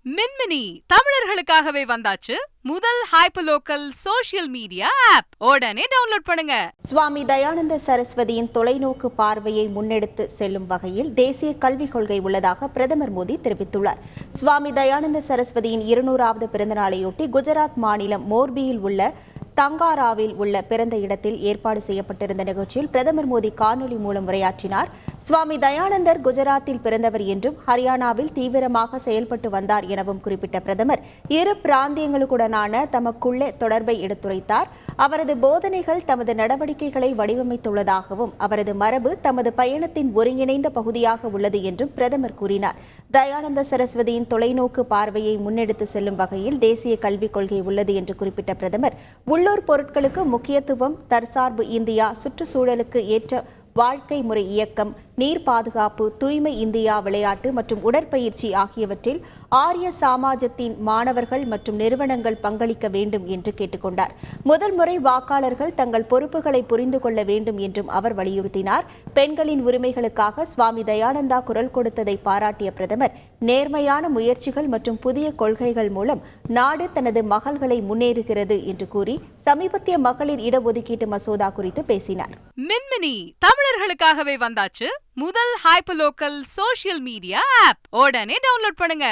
மின்மினி தமிழர்களுக்காகவே வந்தாச்சு முதல் hyperlocal social media app. உடனே டவுன்லோட் பண்ணுங்க. சுவாமி தயானந்த சரஸ்வதியின் தொலைநோக்கு பார்வையை முன்னெடுத்து செல்லும் வகையில் தேசிய கல்விக் கொள்கை உள்ளதாக பிரதமர் மோடி தெரிவித்துள்ளார். சுவாமி தயானந்த சரஸ்வதியின் 200வது பிறந்த நாளையொட்டி குஜராத் மாநிலம் மோர்பியில் உள்ள தங்காராவில் உள்ள பிறந்த இடத்தில் ஏற்பாடு செய்யப்பட்டிருந்த நிகழ்ச்சியில் பிரதமர் மோடி காணொலி மூலம் உரையாற்றினார். சுவாமி தயானந்தர் குஜராத்தில் பிறந்தவர் என்றும் ஹரியானாவில் தீவிரமாக செயல்பட்டு வந்தார் எனவும் குறிப்பிட்ட பிரதமர் இரு பிராந்தியங்களுடனான தமக்குள்ளே தொடர்பை எடுத்துரைத்தார். அவரது போதனைகள் தமது நடவடிக்கைகளை வடிவமைத்துள்ளதாகவும் அவரது மரபு தமது பயணத்தின் ஒருங்கிணைந்த பகுதியாக உள்ளது என்றும் பிரதமர் கூறினார். தயானந்த சரஸ்வதியின் தொலைநோக்கு பார்வையை முன்னெடுத்து செல்லும் வகையில் தேசிய கல்விக் கொள்கை உள்ளது என்று குறிப்பிட்ட பிரதமர் உள்ளூர் பொருட்களுக்கு முக்கியத்துவம், தற்சார்பு இந்தியா, சுற்றுச்சூழலுக்கு ஏற்ற வாழ்க்கை முறை இயக்கம், நீர் பாதுகாப்பு, தூய்மை இந்தியா, விளையாட்டு மற்றும் உடற்பயிற்சி ஆகியவற்றில் ஆரிய சமாஜத்தின் மாணவர்கள் மற்றும் நிறுவனங்கள் பங்களிக்க வேண்டும் என்று கேட்டுக்கொண்டார். முதல் முறை வாக்காளர்கள் தங்கள் பொறுப்புகளை புரிந்து கொள்ள வேண்டும் என்றும் அவர் வலியுறுத்தினார். பெண்களின் உரிமைகளுக்காக சுவாமி தயானந்தா குரல் கொடுத்ததை பாராட்டிய பிரதமர் நேர்மையான முயற்சிகள் மற்றும் புதிய கொள்கைகள் மூலம் நாடு தனது மகள்களை முன்னேறுகிறது என்று கூறி சமீபத்திய மகளிர் இடஒதுக்கீட்டு மசோதா குறித்து பேசினார். மின்மினி தமிழர்களுக்காகவே வந்தாச்சு முதல் ஹைப்பர்லோக்கல் சோஷியல் மீடியா ஆப். உடனே டவுன்லோட் பண்ணுங்க.